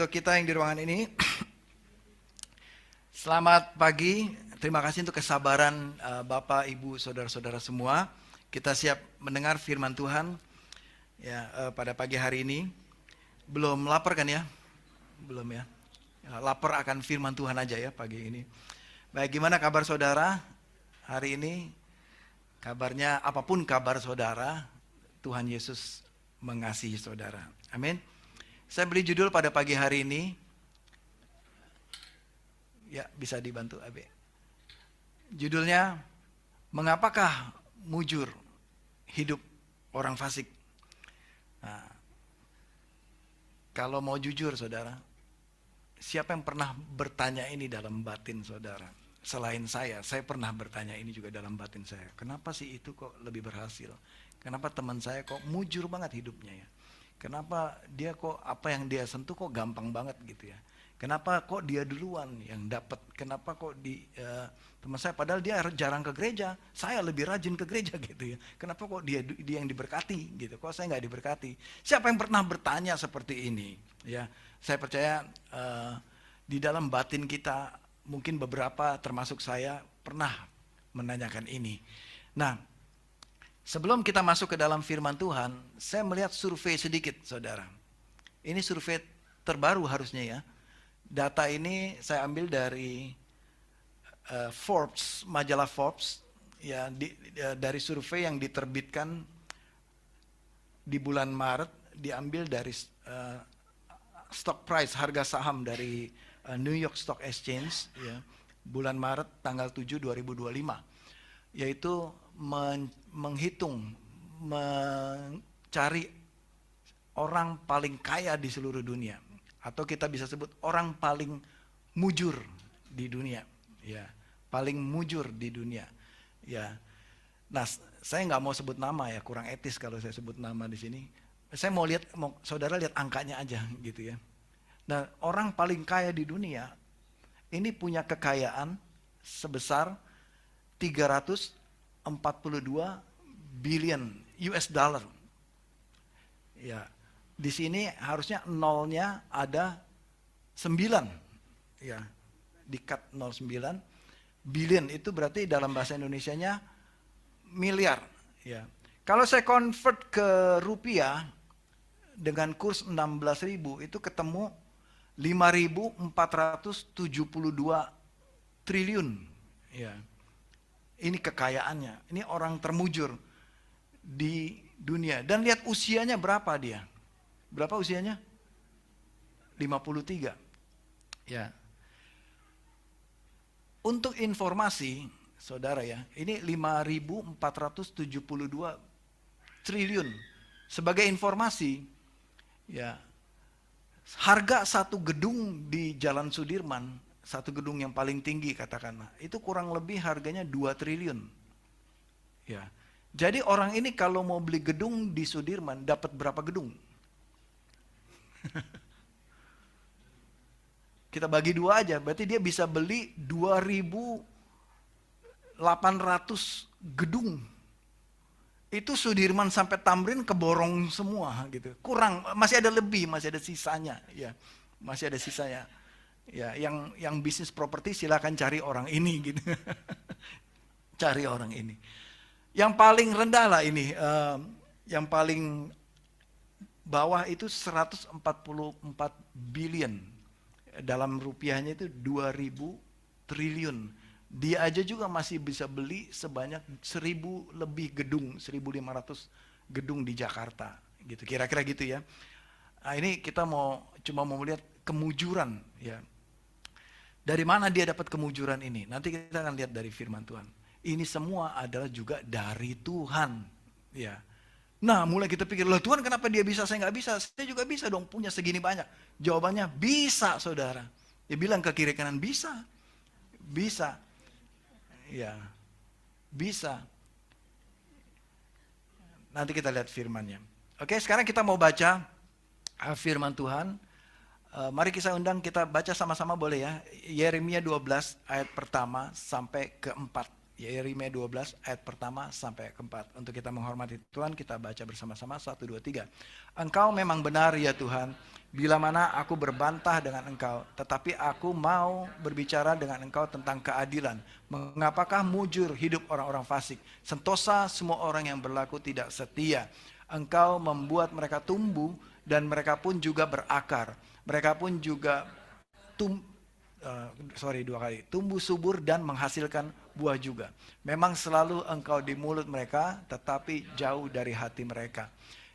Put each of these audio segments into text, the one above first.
untuk kita yang di ruangan ini. Selamat pagi, terima kasih untuk kesabaran Bapak, Ibu, Saudara-saudara semua. Kita siap mendengar firman Tuhan ya pada pagi hari ini. Belum lapar kan ya? Belum ya? Lapar akan firman Tuhan aja ya pagi ini. Baik, gimana kabar saudara hari ini? Kabarnya apapun kabar saudara, Tuhan Yesus mengasihi saudara. Amin. Saya beri judul pada pagi hari ini. Ya, bisa dibantu Abe. Judulnya, mengapakah mujur hidup orang fasik? Nah, kalau mau jujur saudara, siapa yang pernah bertanya ini dalam batin saudara? Selain saya pernah bertanya ini juga dalam batin saya. Kenapa sih itu kok lebih berhasil? Kenapa teman saya kok mujur banget hidupnya ya? Kenapa dia kok apa yang dia sentuh kok gampang banget gitu ya? Kenapa kok dia duluan yang dapat? Kenapa kok teman saya padahal dia jarang ke gereja, saya lebih rajin ke gereja gitu ya. Kenapa kok dia yang diberkati gitu? Kok saya nggak diberkati? Siapa yang pernah bertanya seperti ini? Ya, saya percaya di dalam batin kita mungkin beberapa termasuk saya pernah menanyakan ini. Nah, sebelum kita masuk ke dalam firman Tuhan, saya melihat survei sedikit, saudara. Ini survei terbaru harusnya ya. Data ini saya ambil dari Forbes, majalah Forbes, ya dari survei yang diterbitkan di bulan Maret, diambil dari stock price, harga saham dari New York Stock Exchange, ya, bulan Maret tanggal 7 2025, yaitu menghitung, mencari orang paling kaya di seluruh dunia, atau kita bisa sebut orang paling mujur di dunia, ya, paling mujur di dunia, ya. Nah, saya nggak mau sebut nama ya, kurang etis kalau saya sebut nama di sini. Saya mau saudara lihat angkanya aja gitu ya. Nah, orang paling kaya di dunia ini punya kekayaan sebesar 342 billion US dollar. Ya, di sini harusnya nolnya ada 9. Ya, di-cut 09. Billion itu berarti dalam bahasa Indonesianya miliar. Ya. Kalau saya convert ke rupiah dengan kurs 16.000 itu ketemu 5.472 triliun. Ya. Ini kekayaannya. Ini orang termujur di dunia. Dan lihat usianya berapa dia. Berapa usianya? 53. Ya. Untuk informasi, saudara ya, ini 5.472 triliun. Sebagai informasi, ya, harga satu gedung di Jalan Sudirman, satu gedung yang paling tinggi katakanlah, itu kurang lebih harganya 2 triliun. Ya. Jadi orang ini kalau mau beli gedung di Sudirman dapat berapa gedung? Kita bagi 2 aja, berarti dia bisa beli 2.800 gedung. Itu Sudirman sampai Tamrin keborong semua gitu. Kurang, masih ada lebih, masih ada sisanya ya. Masih ada sisanya. Ya, yang bisnis properti silakan cari orang ini gitu. Cari orang ini. Yang paling rendah lah ini, yang paling bawah itu 144 billion. Dalam rupiahnya itu 2.000 triliun. Dia aja juga masih bisa beli sebanyak 1.000 lebih gedung, 1.500 gedung di Jakarta, gitu. Kira-kira gitu ya. Nah, ini kita cuma mau melihat kemujuran, ya. Dari mana dia dapat kemujuran ini? Nanti kita akan lihat dari firman Tuhan. Ini semua adalah juga dari Tuhan, ya. Nah, mulai kita pikir, loh Tuhan kenapa dia bisa, saya nggak bisa? Saya juga bisa dong, punya segini banyak. Jawabannya bisa, saudara. Dia bilang ke kiri kanan, bisa. Bisa. Ya, bisa. Nanti kita lihat firman-Nya. Oke, sekarang kita mau baca firman Tuhan. Mari kita undang, kita baca sama-sama boleh ya. Yeremia 12 ayat pertama sampai ke-4. Yeremia 12 ayat pertama sampai keempat. Untuk kita menghormati Tuhan, kita baca bersama-sama 1, 2, 3. Engkau memang benar ya Tuhan, bila mana aku berbantah dengan Engkau, tetapi aku mau berbicara dengan Engkau tentang keadilan. Mengapakah mujur hidup orang-orang fasik, sentosa semua orang yang berlaku tidak setia. Engkau membuat mereka tumbuh dan mereka pun juga berakar. Mereka pun juga tumbuh subur dan menghasilkan buah juga. Memang selalu Engkau di mulut mereka, tetapi jauh dari hati mereka.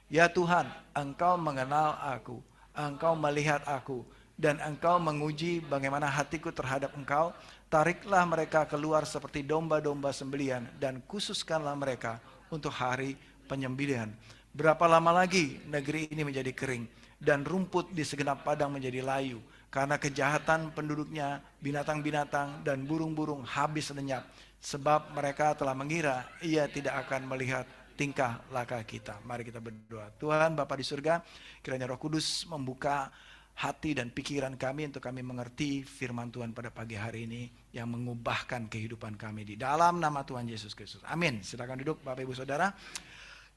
Ya Tuhan, Engkau mengenal aku, Engkau melihat aku, dan Engkau menguji bagaimana hatiku terhadap Engkau. Tariklah mereka keluar seperti domba-domba sembelihan, dan khususkanlah mereka untuk hari penyembelihan. Berapa lama lagi negeri ini menjadi kering, dan rumput di segenap padang menjadi layu, karena kejahatan penduduknya, binatang-binatang dan burung-burung habis lenyap. Sebab mereka telah mengira ia tidak akan melihat tingkah laku kita. Mari kita berdoa. Tuhan Bapa di surga, kiranya Roh Kudus membuka hati dan pikiran kami untuk kami mengerti firman Tuhan pada pagi hari ini yang mengubahkan kehidupan kami di dalam nama Tuhan Yesus Kristus. Amin. Silakan duduk Bapak Ibu Saudara.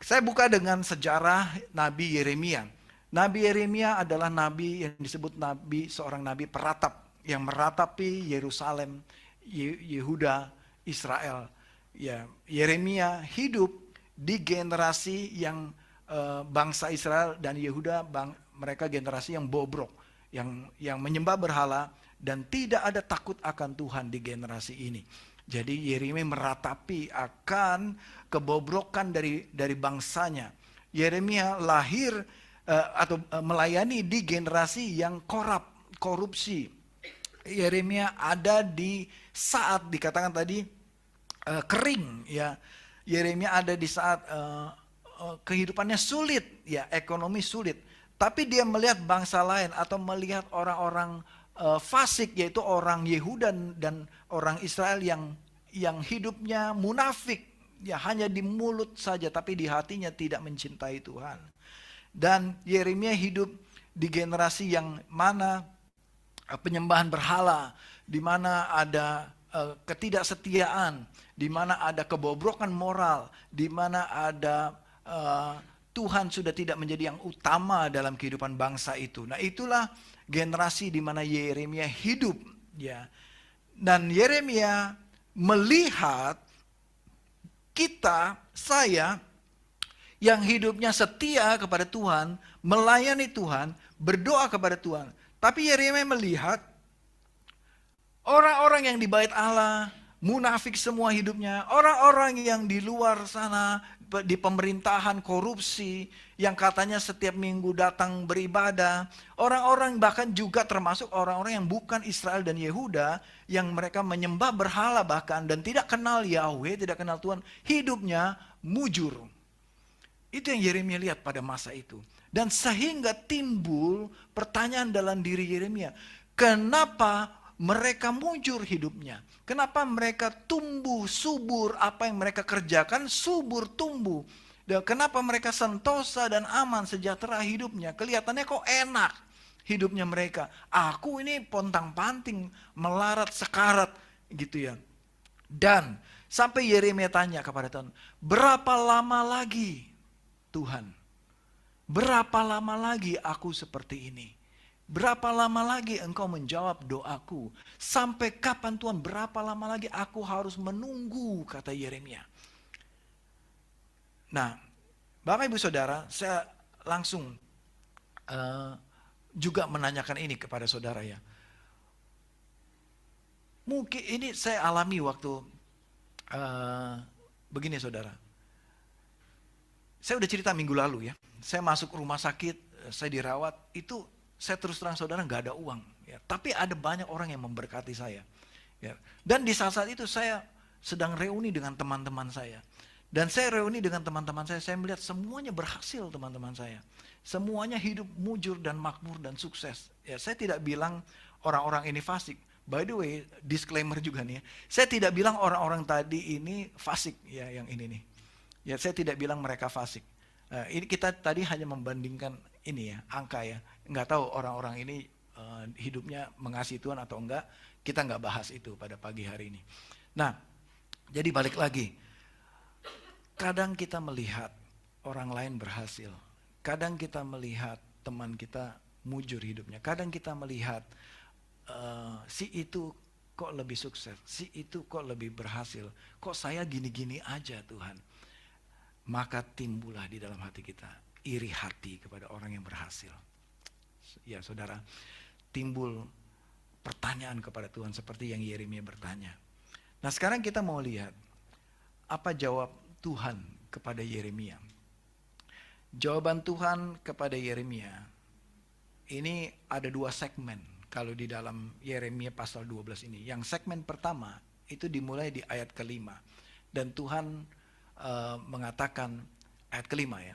Saya buka dengan sejarah Nabi Yeremia. Nabi Yeremia adalah nabi yang disebut seorang nabi peratap yang meratapi Yerusalem, Yehuda, Israel. Ya, Yeremia hidup di generasi yang bangsa Israel dan Yehuda, mereka generasi yang bobrok, yang menyembah berhala dan tidak ada takut akan Tuhan di generasi ini. Jadi Yeremia meratapi akan kebobrokan dari bangsanya. Yeremia lahir atau melayani di generasi yang korupsi. Yeremia ada di saat dikatakan tadi kering ya. Yeremia ada di saat kehidupannya sulit ya, ekonomi sulit. Tapi dia melihat bangsa lain atau melihat orang-orang fasik, yaitu orang Yehuda dan orang Israel yang hidupnya munafik ya, hanya di mulut saja tapi di hatinya tidak mencintai Tuhan. Dan Yeremia hidup di generasi yang mana penyembahan berhala, di mana ada ketidaksetiaan, di mana ada kebobrokan moral, di mana ada Tuhan sudah tidak menjadi yang utama dalam kehidupan bangsa itu. Nah, itulah generasi di mana Yeremia hidup ya. Dan Yeremia melihat saya yang hidupnya setia kepada Tuhan, melayani Tuhan, berdoa kepada Tuhan. Tapi Yeremia melihat orang-orang yang di bait Allah, munafik semua hidupnya. Orang-orang yang di luar sana, di pemerintahan korupsi, yang katanya setiap minggu datang beribadah. Orang-orang bahkan juga termasuk orang-orang yang bukan Israel dan Yehuda, yang mereka menyembah berhala bahkan, dan tidak kenal Yahweh, tidak kenal Tuhan. Hidupnya mujur. Itu yang Yeremia lihat pada masa itu. Dan sehingga timbul pertanyaan dalam diri Yeremia. Kenapa mereka mujur hidupnya? Kenapa mereka tumbuh subur? Apa yang mereka kerjakan subur tumbuh. Dan kenapa mereka sentosa dan aman sejahtera hidupnya? Kelihatannya kok enak hidupnya mereka. Aku ini pontang-panting, melarat sekarat gitu ya. Dan sampai Yeremia tanya kepada Tuhan, berapa lama lagi Tuhan, berapa lama lagi aku seperti ini? Berapa lama lagi Engkau menjawab doaku? Sampai kapan Tuhan? Berapa lama lagi aku harus menunggu? Kata Yeremia. Nah, Bapak Ibu Saudara, saya langsung juga menanyakan ini kepada saudara ya. Mungkin ini saya alami waktu begini saudara. Saya udah cerita minggu lalu ya. Saya masuk rumah sakit, saya dirawat, itu saya terus terang saudara nggak ada uang. Ya. Tapi ada banyak orang yang memberkati saya. Ya. Dan di saat-saat itu saya sedang reuni dengan teman-teman saya. Dan saya reuni dengan teman-teman saya melihat semuanya berhasil teman-teman saya. Semuanya hidup mujur dan makmur dan sukses. Ya, saya tidak bilang orang-orang ini fasik. By the way, disclaimer juga nih ya. Saya tidak bilang orang-orang tadi ini fasik ya, yang ini nih. Ya, saya tidak bilang mereka fasik. Ini kita tadi hanya membandingkan ini ya, angka ya. Nggak tahu orang-orang ini hidupnya mengasihi Tuhan atau enggak. Kita nggak bahas itu pada pagi hari ini. Nah, Jadi balik lagi, kadang kita melihat orang lain berhasil, kadang kita melihat teman kita mujur hidupnya, kadang kita melihat si itu kok lebih sukses, si itu kok lebih berhasil, kok saya gini-gini aja Tuhan. Maka timbullah di dalam hati kita iri hati kepada orang yang berhasil. Ya saudara, timbul pertanyaan kepada Tuhan seperti yang Yeremia bertanya. Nah sekarang kita mau lihat apa jawab Tuhan kepada Yeremia. Jawaban Tuhan kepada Yeremia ini ada dua segmen kalau di dalam Yeremia pasal 12 ini. Yang segmen pertama itu dimulai di ayat kelima. Dan Tuhan mengatakan ayat kelima ya.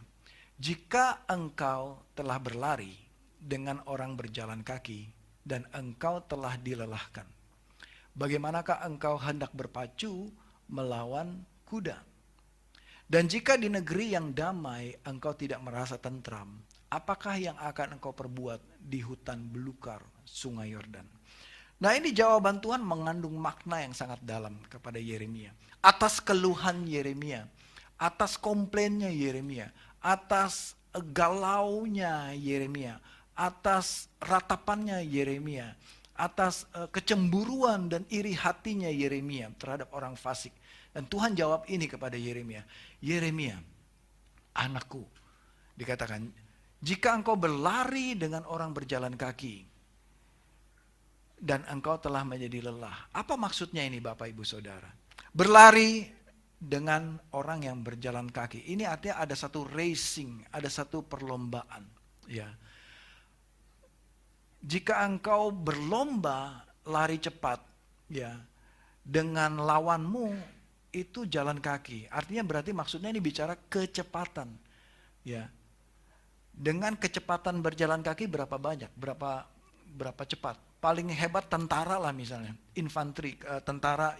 Jika engkau telah berlari dengan orang berjalan kaki dan engkau telah dilelahkan, bagaimanakah engkau hendak berpacu melawan kuda? Dan jika di negeri yang damai engkau tidak merasa tentram, apakah yang akan engkau perbuat di hutan belukar sungai Yordan? Nah ini jawaban Tuhan mengandung makna yang sangat dalam kepada Yeremia. Atas keluhan Yeremia, atas komplainnya Yeremia, atas galaunya Yeremia, atas ratapannya Yeremia, atas kecemburuan dan iri hatinya Yeremia terhadap orang fasik. Dan Tuhan jawab ini kepada Yeremia. Yeremia, anakku, dikatakan, jika engkau berlari dengan orang berjalan kaki dan engkau telah menjadi lelah. Apa maksudnya ini Bapak Ibu Saudara? Berlari dengan orang yang berjalan kaki. Ini artinya ada satu racing, ada satu perlombaan. Ya. Jika engkau berlomba lari cepat, ya, dengan lawanmu itu jalan kaki. Artinya berarti maksudnya ini bicara kecepatan. Ya. Dengan kecepatan berjalan kaki berapa banyak? Berapa cepat? Paling hebat tentara lah misalnya, infanteri, tentara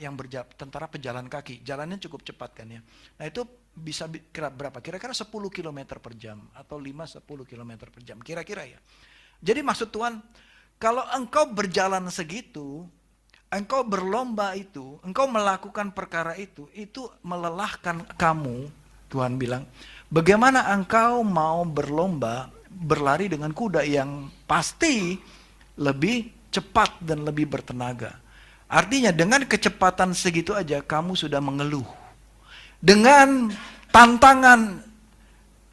tentara pejalan kaki, jalannya cukup cepat kan ya. Nah itu bisa berapa? Kira-kira 10 km per jam atau 5-10 km per jam, kira-kira ya. Jadi maksud Tuhan, kalau engkau berjalan segitu, engkau berlomba itu, engkau melakukan perkara itu melelahkan kamu, Tuhan bilang, bagaimana engkau mau berlomba, berlari dengan kuda yang pasti lebih cepat dan lebih bertenaga. Artinya dengan kecepatan segitu aja kamu sudah mengeluh. Dengan tantangan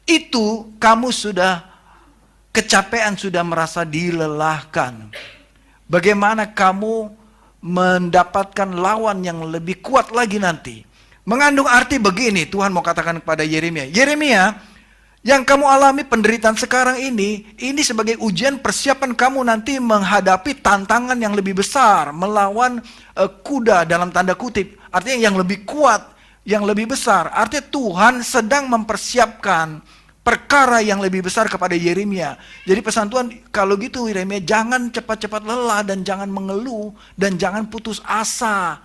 itu kamu sudah kecapean, sudah merasa dilelahkan. Bagaimana kamu mendapatkan lawan yang lebih kuat lagi nanti? Mengandung arti begini, Tuhan mau katakan kepada Yeremia. Yeremia, yang kamu alami penderitaan sekarang ini sebagai ujian persiapan kamu nanti menghadapi tantangan yang lebih besar, melawan kuda dalam tanda kutip, artinya yang lebih kuat, yang lebih besar. Artinya Tuhan sedang mempersiapkan perkara yang lebih besar kepada Yeremia. Jadi pesan Tuhan, kalau gitu Yeremia jangan cepat-cepat lelah dan jangan mengeluh dan jangan putus asa.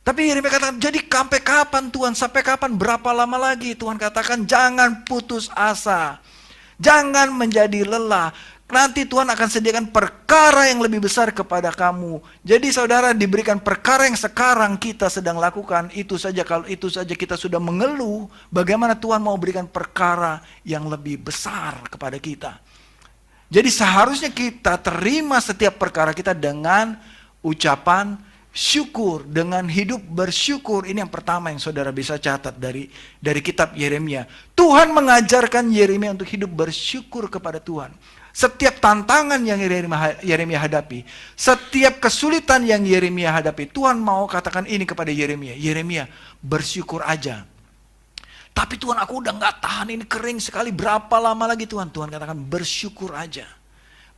Tapi Yeremia katakan, jadi sampai kapan Tuhan? Sampai kapan? Berapa lama lagi? Tuhan katakan, jangan putus asa. Jangan menjadi lelah. Nanti Tuhan akan sediakan perkara yang lebih besar kepada kamu. Jadi saudara diberikan perkara yang sekarang kita sedang lakukan. Itu saja, kalau itu saja kita sudah mengeluh. Bagaimana Tuhan mau berikan perkara yang lebih besar kepada kita. Jadi seharusnya kita terima setiap perkara kita dengan ucapan syukur, dengan hidup bersyukur. Ini yang pertama yang saudara bisa catat dari kitab Yeremia. Tuhan mengajarkan Yeremia untuk hidup bersyukur kepada Tuhan. Setiap tantangan yang Yeremia hadapi, setiap kesulitan yang Yeremia hadapi, Tuhan mau katakan ini kepada Yeremia. Yeremia, bersyukur aja. Tapi Tuhan, aku udah gak tahan, ini kering sekali, berapa lama lagi Tuhan? Tuhan katakan bersyukur aja.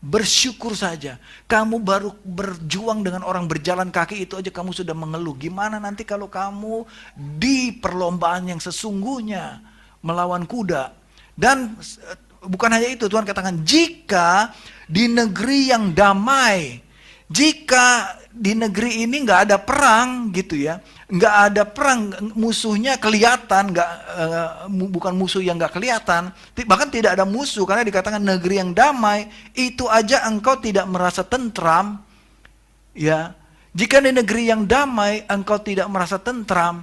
Bersyukur saja. Kamu baru berjuang dengan orang berjalan kaki itu aja kamu sudah mengeluh. Gimana nanti kalau kamu di perlombaan yang sesungguhnya melawan kuda? Dan bukan hanya itu, Tuhan katakan jika di negeri yang damai, jika di negeri ini nggak ada perang gitu ya, nggak ada perang, musuhnya kelihatan, bukan musuh yang nggak kelihatan, bahkan tidak ada musuh karena dikatakan negeri yang damai, itu aja engkau tidak merasa tentram, ya. Jika di negeri yang damai engkau tidak merasa tentram,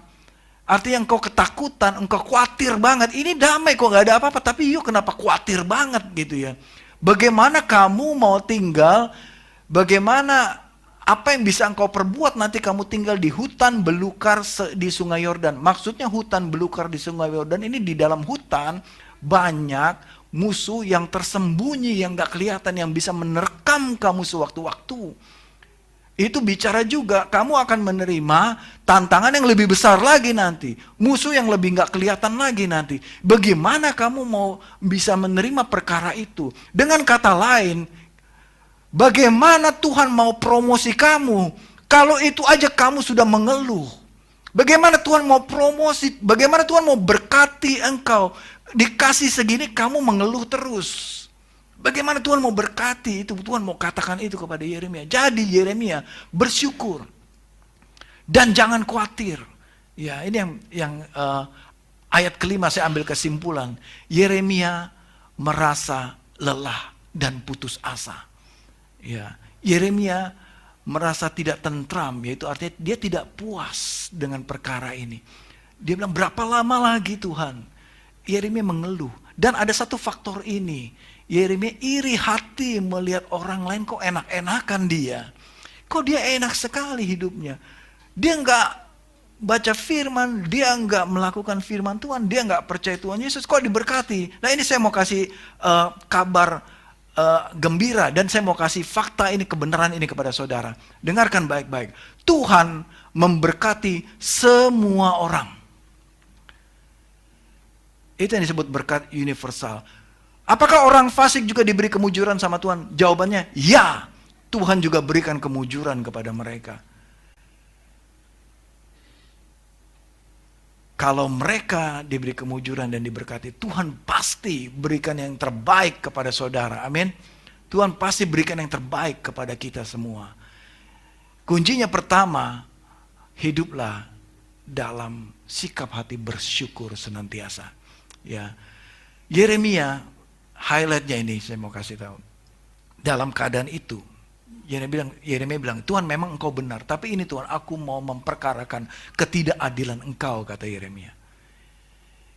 artinya engkau ketakutan, engkau khawatir banget. Ini damai kok gak ada apa-apa, tapi yuk kenapa khawatir banget gitu ya. Bagaimana kamu mau tinggal, bagaimana apa yang bisa engkau perbuat nanti kamu tinggal di hutan belukar di Sungai Yordan. Maksudnya hutan belukar di Sungai Yordan ini, di dalam hutan banyak musuh yang tersembunyi, yang gak kelihatan, yang bisa menerkam kamu sewaktu-waktu. Itu bicara juga kamu akan menerima tantangan yang lebih besar lagi nanti. Musuh yang lebih gak kelihatan lagi nanti. Bagaimana kamu mau bisa menerima perkara itu? Dengan kata lain, bagaimana Tuhan mau promosi kamu kalau itu aja kamu sudah mengeluh? Bagaimana Tuhan mau promosi? Bagaimana Tuhan mau berkati engkau? Dikasih segini kamu mengeluh terus. Bagaimana Tuhan mau berkati itu? Tuhan mau katakan itu kepada Yeremia. Jadi Yeremia bersyukur dan jangan khawatir. Ya, ini yang ayat kelima saya ambil kesimpulan. Yeremia merasa lelah dan putus asa. Ya, Yeremia merasa tidak tentram, yaitu artinya dia tidak puas dengan perkara ini. Dia bilang, berapa lama lagi Tuhan? Yeremia mengeluh. Dan ada satu faktor ini. Yeremia iri hati melihat orang lain kok enak-enakan dia. Kok dia enak sekali hidupnya. Dia nggak baca firman, dia nggak melakukan firman Tuhan, dia nggak percaya Tuhan Yesus, kok diberkati. Nah ini saya mau kasih kabar gembira, dan saya mau kasih fakta ini, kebenaran ini kepada saudara. Dengarkan baik-baik. Tuhan memberkati semua orang. Itu yang disebut berkat universal. Apakah orang fasik juga diberi kemujuran sama Tuhan? Jawabannya, ya. Tuhan juga berikan kemujuran kepada mereka. Kalau mereka diberi kemujuran dan diberkati, Tuhan pasti berikan yang terbaik kepada saudara. Amin. Tuhan pasti berikan yang terbaik kepada kita semua. Kuncinya pertama, hiduplah dalam sikap hati bersyukur senantiasa. Ya, Yeremia, highlightnya ini saya mau kasih tahu. Dalam keadaan itu, Yeremia bilang, Tuhan memang engkau benar, tapi ini Tuhan, aku mau memperkarakan ketidakadilan engkau, kata Yeremia.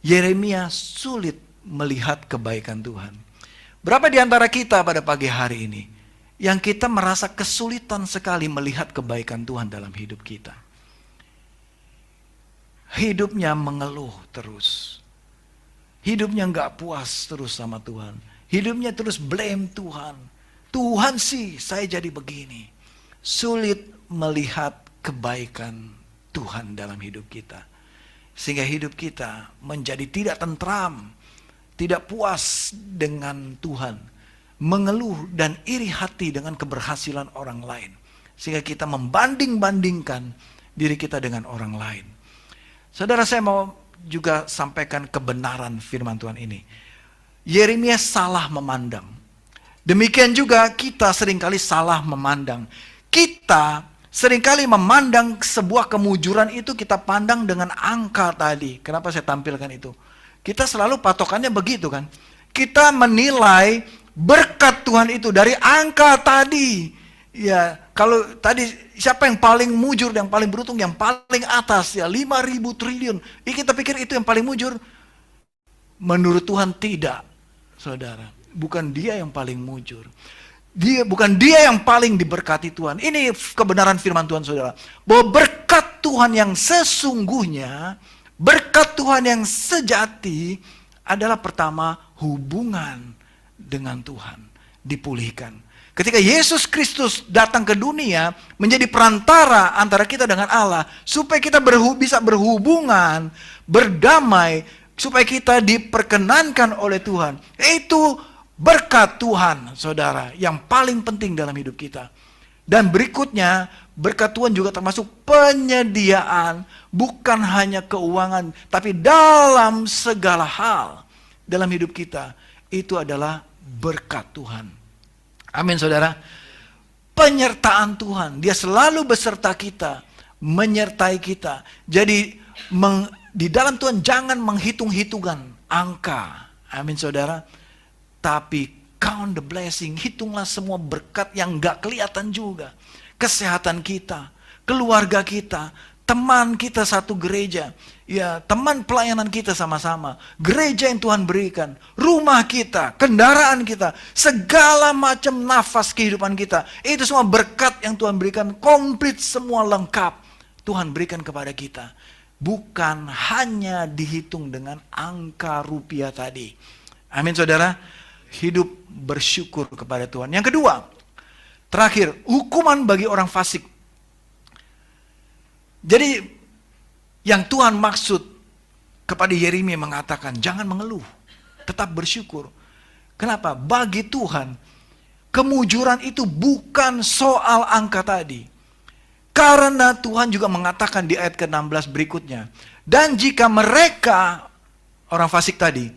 Yeremia sulit melihat kebaikan Tuhan. Berapa di antara kita pada pagi hari ini yang kita merasa kesulitan sekali melihat kebaikan Tuhan dalam hidup kita? Hidupnya mengeluh terus. Hidupnya nggak puas terus sama Tuhan. Hidupnya terus blame Tuhan. Tuhan sih saya jadi begini. Sulit melihat kebaikan Tuhan dalam hidup kita. Sehingga hidup kita menjadi tidak tentram. Tidak puas dengan Tuhan. Mengeluh dan iri hati dengan keberhasilan orang lain. Sehingga kita membanding-bandingkan diri kita dengan orang lain. Saudara, saya mau juga sampaikan kebenaran firman Tuhan ini. Yeremia salah memandang. Demikian juga kita seringkali salah memandang. Kita seringkali memandang sebuah kemujuran itu kita pandang dengan angka tadi. Kenapa saya tampilkan itu? Kita selalu patokannya begitu kan. Kita menilai berkat Tuhan itu dari angka tadi. Ya, kalau tadi siapa yang paling mujur, yang paling beruntung, yang paling atas ya 5.000 triliun. Kita pikir itu yang paling mujur. Menurut Tuhan tidak, saudara. Bukan dia yang paling mujur. Bukan dia yang paling diberkati Tuhan. Ini kebenaran firman Tuhan, saudara. Bahwa berkat Tuhan yang sesungguhnya, berkat Tuhan yang sejati adalah pertama hubungan dengan Tuhan dipulihkan. Ketika Yesus Kristus datang ke dunia, menjadi perantara antara kita dengan Allah, supaya kita bisa berhubungan, berdamai, supaya kita diperkenankan oleh Tuhan. Itu berkat Tuhan, saudara, yang paling penting dalam hidup kita. Dan berikutnya, berkat Tuhan juga termasuk penyediaan, bukan hanya keuangan, tapi dalam segala hal dalam hidup kita. Itu adalah berkat Tuhan. Amin, saudara. Penyertaan Tuhan, dia selalu beserta kita, menyertai kita. Jadi di dalam Tuhan jangan menghitung-hitungan angka. Amin, saudara. Tapi count the blessing, hitunglah semua berkat yang gak kelihatan juga. Kesehatan kita, keluarga kita, teman kita satu gereja, ya teman pelayanan kita sama-sama, gereja yang Tuhan berikan, rumah kita, kendaraan kita, segala macam nafas kehidupan kita, itu semua berkat yang Tuhan berikan, komplit semua lengkap, Tuhan berikan kepada kita. Bukan hanya dihitung dengan angka rupiah tadi. Amin saudara, hidup bersyukur kepada Tuhan. Yang kedua, terakhir, hukuman bagi orang fasik. Jadi yang Tuhan maksud kepada Yeremia mengatakan, jangan mengeluh, tetap bersyukur. Kenapa? Bagi Tuhan, kemujuran itu bukan soal angka tadi. Karena Tuhan juga mengatakan di ayat ke-16 berikutnya, dan jika mereka, orang fasik tadi,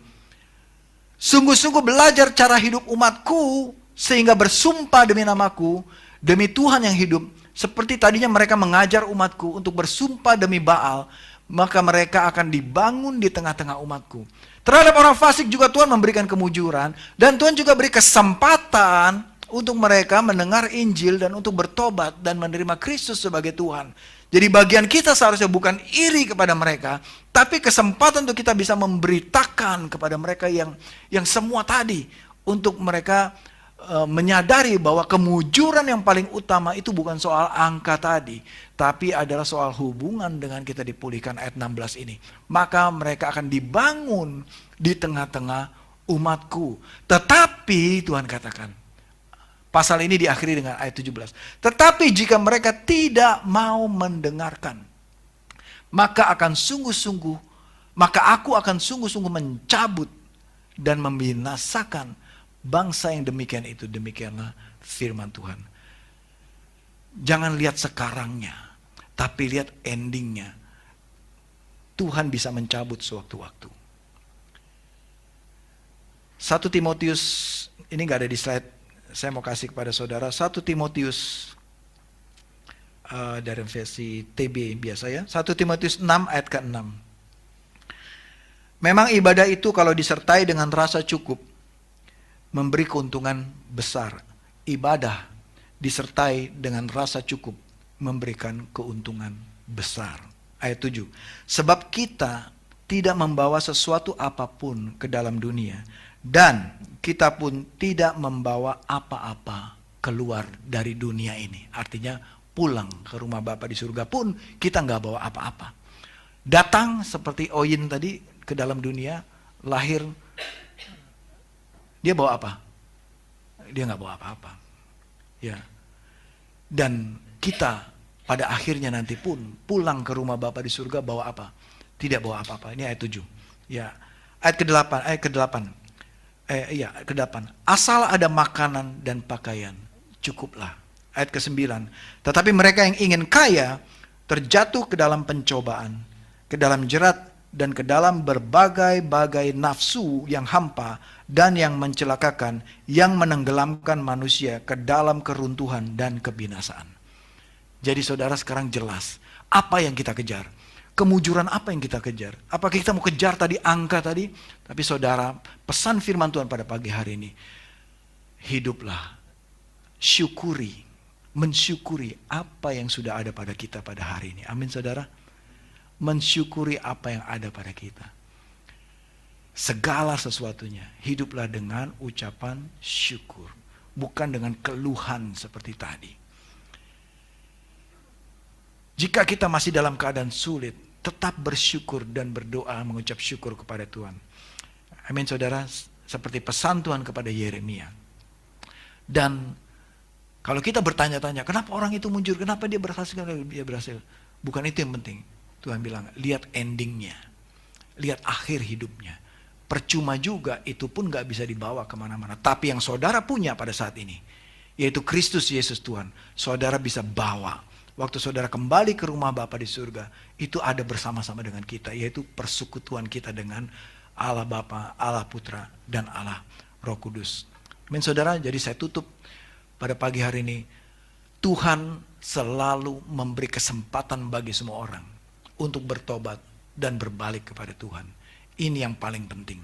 sungguh-sungguh belajar cara hidup umatku, sehingga bersumpah demi namaku, demi Tuhan yang hidup, seperti tadinya mereka mengajar umatku untuk bersumpah demi Baal, maka mereka akan dibangun di tengah-tengah umatku. Terhadap orang fasik juga Tuhan memberikan kemujuran, dan Tuhan juga beri kesempatan untuk mereka mendengar Injil dan untuk bertobat dan menerima Kristus sebagai Tuhan. Jadi bagian kita seharusnya bukan iri kepada mereka, tapi kesempatan untuk kita bisa memberitakan kepada mereka yang semua tadi, untuk mereka menyadari bahwa kemujuran yang paling utama itu bukan soal angka tadi, tapi adalah soal hubungan dengan kita dipulihkan, ayat 16 ini. Maka mereka akan dibangun di tengah-tengah umatku. Tetapi Tuhan katakan, pasal ini diakhiri dengan ayat 17. Tetapi jika mereka tidak mau mendengarkan, maka aku akan sungguh-sungguh mencabut dan membinasakan bangsa yang demikian itu. Demikianlah firman Tuhan. Jangan lihat sekarangnya, tapi lihat endingnya. Tuhan bisa mencabut sewaktu-waktu. 1 Timotius, ini gak ada di slide, saya mau kasih kepada saudara. 1 Timotius dari versi TB biasa ya. 1 Timotius 6 ayat ke-6. Memang ibadah itu kalau disertai dengan rasa cukup, memberi keuntungan besar. Ibadah disertai dengan rasa cukup, memberikan keuntungan besar. Ayat 7. Sebab kita tidak membawa sesuatu apapun ke dalam dunia, dan kita pun tidak membawa apa-apa keluar dari dunia ini. Artinya pulang ke rumah Bapa di surga pun kita nggak bawa apa-apa. Datang seperti Oyin tadi ke dalam dunia, lahir, dia bawa apa? Dia nggak bawa apa-apa. Ya. Dan kita pada akhirnya nanti pun pulang ke rumah Bapa di surga bawa apa? Tidak bawa apa-apa. Ini ayat 7. Ya. Ayat ke-8. Ke-8. Asal ada makanan dan pakaian, cukuplah. Ayat ke-9. Tetapi mereka yang ingin kaya terjatuh ke dalam pencobaan, ke dalam jerat, dan ke dalam berbagai-bagai nafsu yang hampa dan yang mencelakakan, yang menenggelamkan manusia ke dalam keruntuhan dan kebinasaan. Jadi saudara sekarang jelas, apa yang kita kejar? Kemujuran apa yang kita kejar? Apakah kita mau kejar tadi angka tadi? Tapi saudara, pesan firman Tuhan pada pagi hari ini, hiduplah, syukuri, mensyukuri apa yang sudah ada pada kita pada hari ini. Amin saudara. Mensyukuri apa yang ada pada kita. Segala sesuatunya, hiduplah dengan ucapan syukur, bukan dengan keluhan seperti tadi. Jika kita masih dalam keadaan sulit, tetap bersyukur dan berdoa mengucap syukur kepada Tuhan. Amin saudara, seperti pesan Tuhan kepada Yeremia. Dan kalau kita bertanya-tanya, kenapa orang itu muncul, kenapa dia berhasil, bukan itu yang penting. Tuhan bilang, lihat endingnya, lihat akhir hidupnya. Percuma juga, itu pun gak bisa dibawa kemana-mana. Tapi yang saudara punya pada saat ini, yaitu Kristus Yesus Tuhan, saudara bisa bawa. Waktu saudara kembali ke rumah Bapa di surga, itu ada bersama-sama dengan kita, yaitu persekutuan kita dengan Allah Bapa, Allah Putra, dan Allah Roh Kudus. Amin saudara, jadi saya tutup pada pagi hari ini. Tuhan selalu memberi kesempatan bagi semua orang untuk bertobat dan berbalik kepada Tuhan. Ini yang paling penting.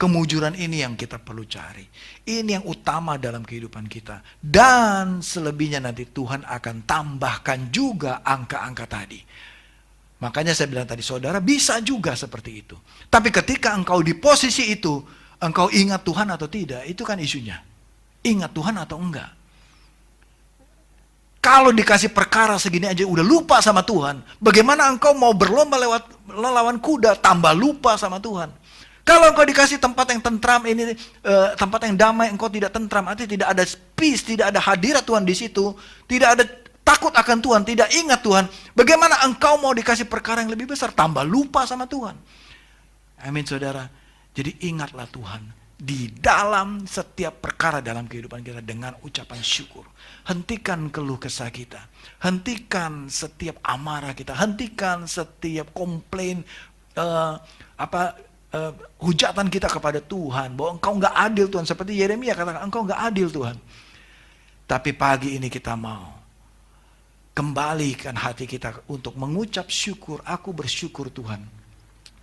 Kemujuran ini yang kita perlu cari. Ini yang utama dalam kehidupan kita. Dan selebihnya nanti Tuhan akan tambahkan juga angka-angka tadi. Makanya saya bilang tadi, saudara bisa juga seperti itu. Tapi ketika engkau di posisi itu, engkau ingat Tuhan atau tidak, itu kan isunya. Ingat Tuhan atau enggak. Kalau dikasih perkara segini aja udah lupa sama Tuhan, bagaimana engkau mau berlomba lawan kuda tambah lupa sama Tuhan? Kalau engkau dikasih tempat yang tentram, ini tempat yang damai, engkau tidak tentram, artinya tidak ada peace, tidak ada hadirat Tuhan di situ, tidak ada takut akan Tuhan, tidak ingat Tuhan. Bagaimana engkau mau dikasih perkara yang lebih besar, tambah lupa sama Tuhan? Amin, saudara. Jadi ingatlah Tuhan di dalam setiap perkara dalam kehidupan kita dengan ucapan syukur. Hentikan keluh kesah kita, hentikan setiap amarah kita, hentikan setiap komplain, hujatan kita kepada Tuhan bahwa engkau nggak adil Tuhan, seperti Yeremia katakan engkau nggak adil Tuhan. Tapi pagi ini kita mau kembalikan hati kita untuk mengucap syukur. Aku bersyukur Tuhan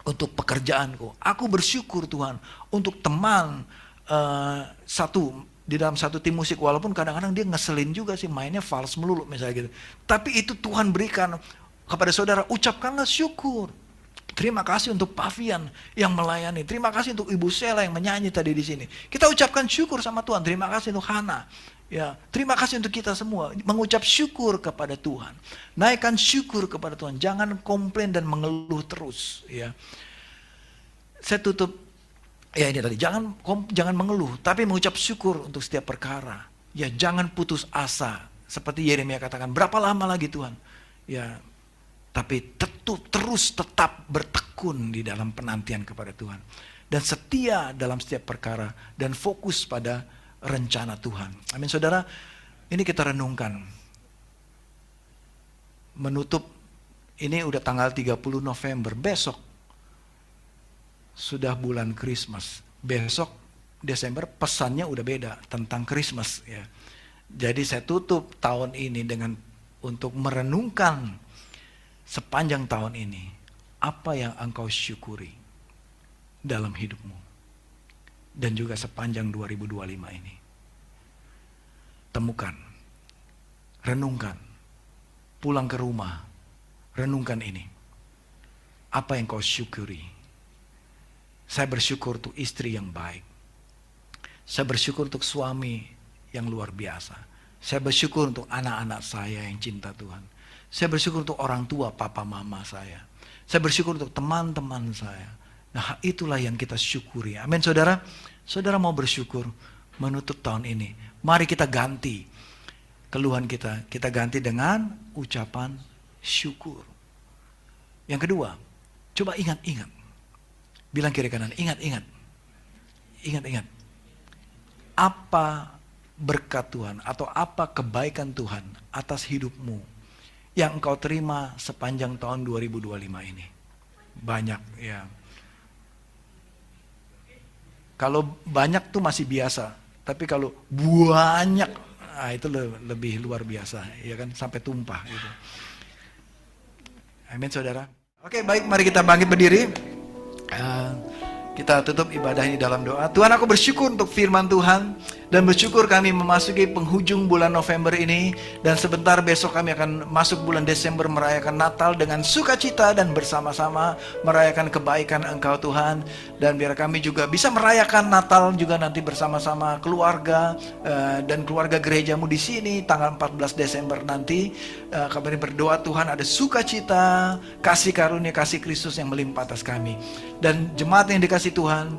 untuk pekerjaanku, aku bersyukur Tuhan untuk teman di dalam satu tim musik, walaupun kadang-kadang dia ngeselin juga sih, mainnya vals melulu misalnya gitu, tapi itu Tuhan berikan kepada saudara. Ucapkanlah syukur. Terima kasih untuk Pavian yang melayani. Terima kasih untuk Ibu Sela yang menyanyi tadi di sini. Kita ucapkan syukur sama Tuhan. Terima kasih untuk Hana. Ya, terima kasih untuk kita semua. Mengucap syukur kepada Tuhan. Naikkan syukur kepada Tuhan. Jangan komplain dan mengeluh terus. Ya, saya tutup. Ya ini tadi. Jangan mengeluh, tapi mengucap syukur untuk setiap perkara. Ya, jangan putus asa. Seperti Yeremia katakan, berapa lama lagi Tuhan? Ya. Tapi tetap bertekun di dalam penantian kepada Tuhan. Dan setia dalam setiap perkara. Dan fokus pada rencana Tuhan. Amin, saudara. Ini kita renungkan. Menutup, ini udah tanggal 30 November. Besok sudah bulan Christmas. Besok Desember pesannya udah beda tentang Christmas. Ya. Jadi saya tutup tahun ini dengan untuk merenungkan sepanjang tahun ini, apa yang engkau syukuri dalam hidupmu. Dan juga sepanjang 2025 ini. Temukan, renungkan, pulang ke rumah, renungkan ini. Apa yang kau syukuri? Saya bersyukur untuk istri yang baik. Saya bersyukur untuk suami yang luar biasa. Saya bersyukur untuk anak-anak saya yang cinta Tuhan. Saya bersyukur untuk orang tua, papa, mama saya. Saya bersyukur untuk teman-teman saya. Nah, itulah yang kita syukuri. Amin, saudara. Saudara mau bersyukur menutup tahun ini. Mari kita ganti keluhan kita. Kita ganti dengan ucapan syukur. Yang kedua, coba ingat-ingat. Bilang kiri kanan, ingat-ingat. Ingat-ingat. Apa berkat Tuhan atau apa kebaikan Tuhan atas hidupmu yang engkau terima sepanjang tahun 2025 ini? Banyak ya. Kalau banyak tuh masih biasa, tapi kalau banyak, itu lebih luar biasa, ya kan, sampai tumpah gitu. Amin, saudara. Oke, baik, mari kita bangkit berdiri. Kita tutup ibadah ini dalam doa. Tuhan, aku bersyukur untuk firman Tuhan. Dan bersyukur kami memasuki penghujung bulan November ini. Dan sebentar besok kami akan masuk bulan Desember merayakan Natal dengan sukacita dan bersama-sama merayakan kebaikan Engkau Tuhan. Dan biar kami juga bisa merayakan Natal juga nanti bersama-sama keluarga dan keluarga gerejamu di sini tanggal 14 Desember nanti. Kami berdoa Tuhan ada sukacita, kasih karunia, kasih Kristus yang melimpah atas kami. Dan jemaat yang dikasih Tuhan,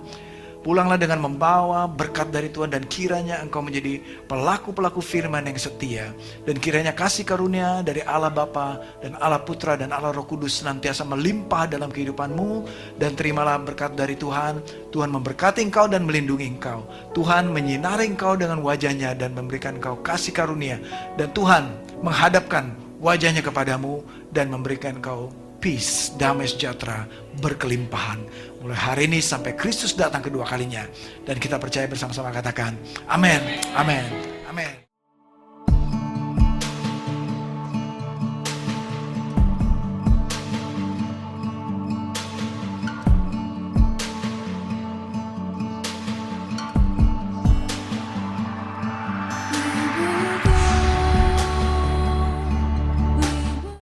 pulanglah dengan membawa berkat dari Tuhan dan kiranya engkau menjadi pelaku-pelaku firman yang setia. Dan kiranya kasih karunia dari Allah Bapa dan Allah Putra dan Allah Roh Kudus senantiasa melimpah dalam kehidupanmu. Dan terimalah berkat dari Tuhan. Tuhan memberkati engkau dan melindungi engkau. Tuhan menyinari engkau dengan wajahnya dan memberikan engkau kasih karunia. Dan Tuhan menghadapkan wajahnya kepadamu dan memberikan engkau peace, damai sejahtera, berkelimpahan. Mulai hari ini sampai Kristus datang kedua kalinya. Dan kita percaya bersama-sama katakan, amin, amin, amin.